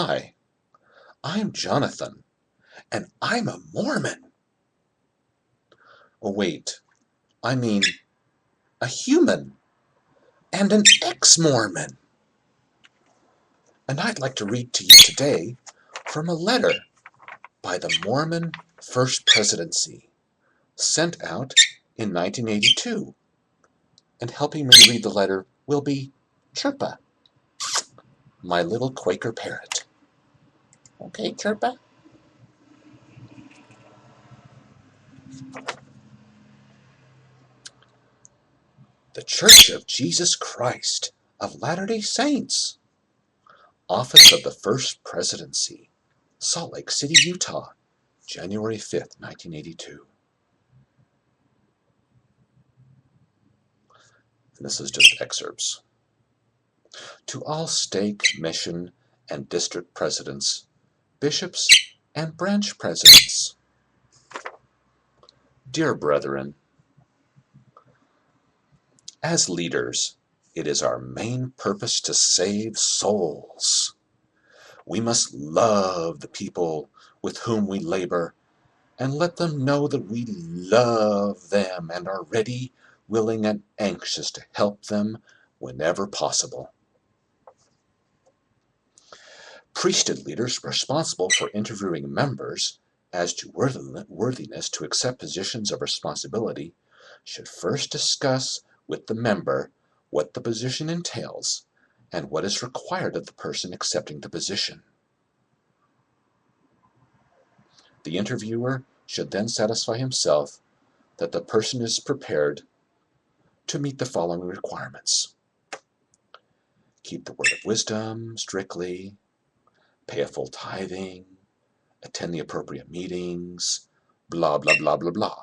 Hi, I'm Jonathan, and I'm a Mormon. Oh, wait, I mean a human and an ex-mormon. And I'd like to read to you today from a letter by the Mormon First Presidency, sent out in 1982. And helping me read the letter will be Chirpa, my little Quaker parrot. Okay, Chirpa? The Church of Jesus Christ of Latter-day Saints, Office of the First Presidency, Salt Lake City, Utah, January 5th, 1982. And this is just excerpts. To all stake, mission, and district presidents, bishops, and branch presidents. Dear brethren, as leaders, it is our main purpose to save souls. We must love the people with whom we labor and let them know that we love them and are ready, willing, and anxious to help them whenever possible. Priesthood leaders responsible for interviewing members as to worthiness to accept positions of responsibility should first discuss with the member what the position entails and what is required of the person accepting the position. The interviewer should then satisfy himself that the person is prepared to meet the following requirements: keep the word of wisdom strictly, pay a full tithing, attend the appropriate meetings, blah, blah, blah, blah, blah.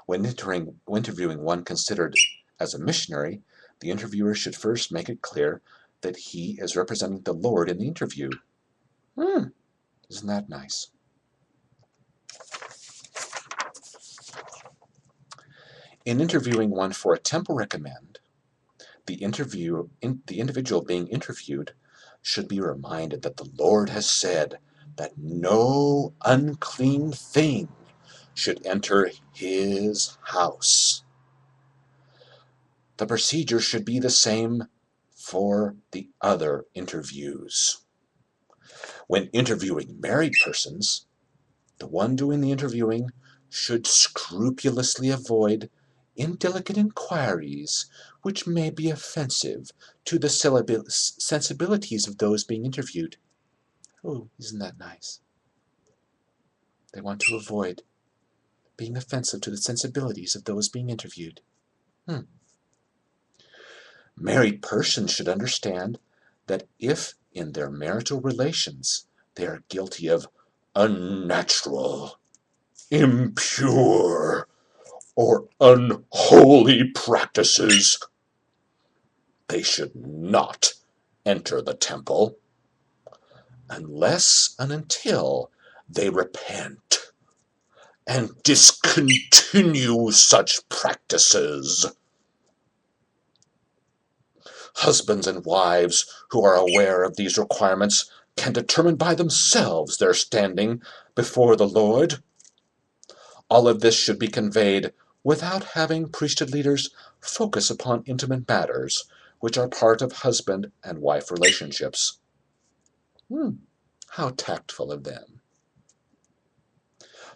When interviewing one considered as a missionary, the interviewer should first make it clear that he is representing the Lord in the interview. Isn't that nice? In interviewing one for a temple recommend, the individual being interviewed should be reminded that the Lord has said that no unclean thing should enter his house. The procedure should be the same for the other interviews. When interviewing married persons, the one doing the interviewing should scrupulously avoid indelicate inquiries which may be offensive to the sensibilities of those being interviewed. Oh, isn't that nice? They want to avoid being offensive to the sensibilities of those being interviewed. Married persons should understand that if in their marital relations they are guilty of unnatural, impure, or unholy practices, they should not enter the temple unless and until they repent and discontinue such practices. Husbands and wives who are aware of these requirements can determine by themselves their standing before the Lord. All of this should be conveyed without having priesthood leaders focus upon intimate matters which are part of husband and wife relationships. How tactful of them.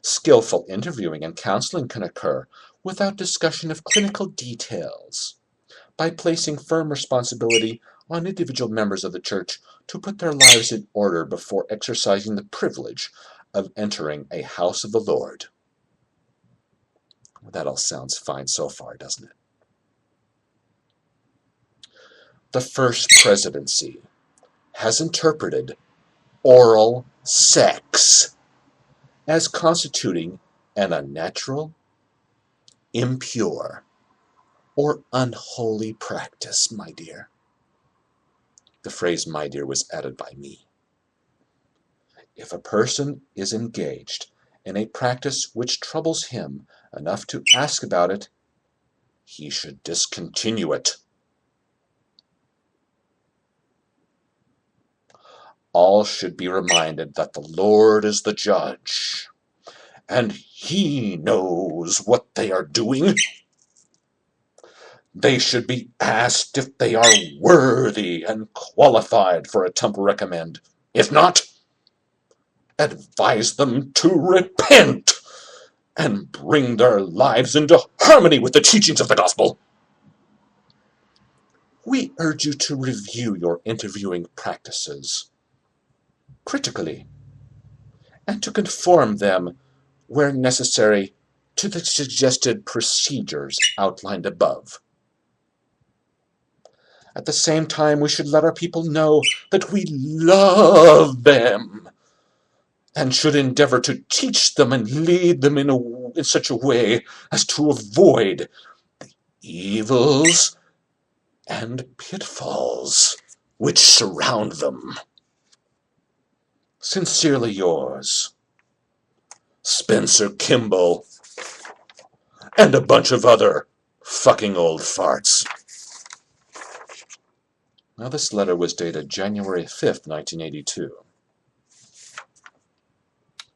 Skillful interviewing and counseling can occur without discussion of clinical details, by placing firm responsibility on individual members of the church to put their lives in order before exercising the privilege of entering a house of the Lord. Well, that all sounds fine so far, doesn't it? The First Presidency has interpreted oral sex as constituting an unnatural, impure, or unholy practice, my dear. The phrase "my dear" was added by me. If a person is engaged in a practice which troubles him enough to ask about it, he should discontinue it. all should be reminded that the Lord is the judge, and He knows what they are doing. They should be asked if they are worthy and qualified for a temple recommend. If not, advise them to repent and bring their lives into harmony with the teachings of the gospel. We urge you to review your interviewing practices critically and to conform them, where necessary, to the suggested procedures outlined above. At the same time, we should let our people know that we love them and should endeavor to teach them and lead them in such a way as to avoid the evils and pitfalls which surround them. Sincerely yours, Spencer Kimball, and a bunch of other fucking old farts. Now, this letter was dated January 5th, 1982.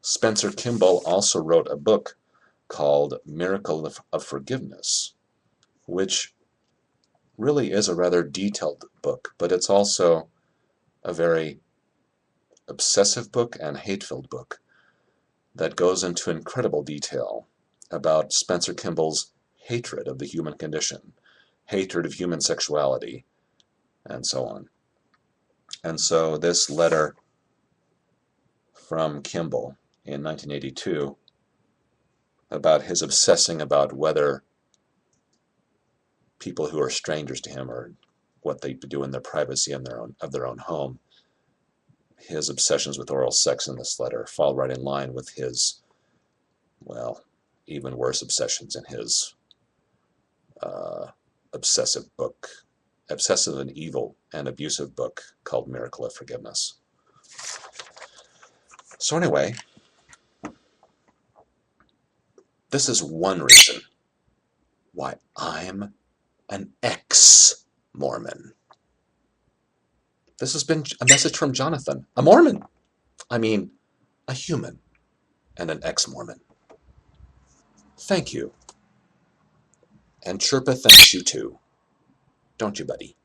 Spencer Kimball also wrote a book called Miracle of Forgiveness, which really is a rather detailed book, but it's also a very obsessive book and hate-filled book that goes into incredible detail about Spencer Kimball's hatred of the human condition, hatred of human sexuality, and so on. And so this letter from Kimball in 1982 about his obsessing about whether people who are strangers to him or what they do in their privacy of their own home, his obsessions with oral sex in this letter fall right in line with his, well, even worse obsessions in his obsessive and evil and abusive book called Miracle of Forgiveness. So anyway, this is one reason why I'm an ex-mormon. This has been a message from Jonathan, a Mormon. I mean, a human and an ex-mormon. Thank you. And Chirpa thanks you too. Don't you, buddy?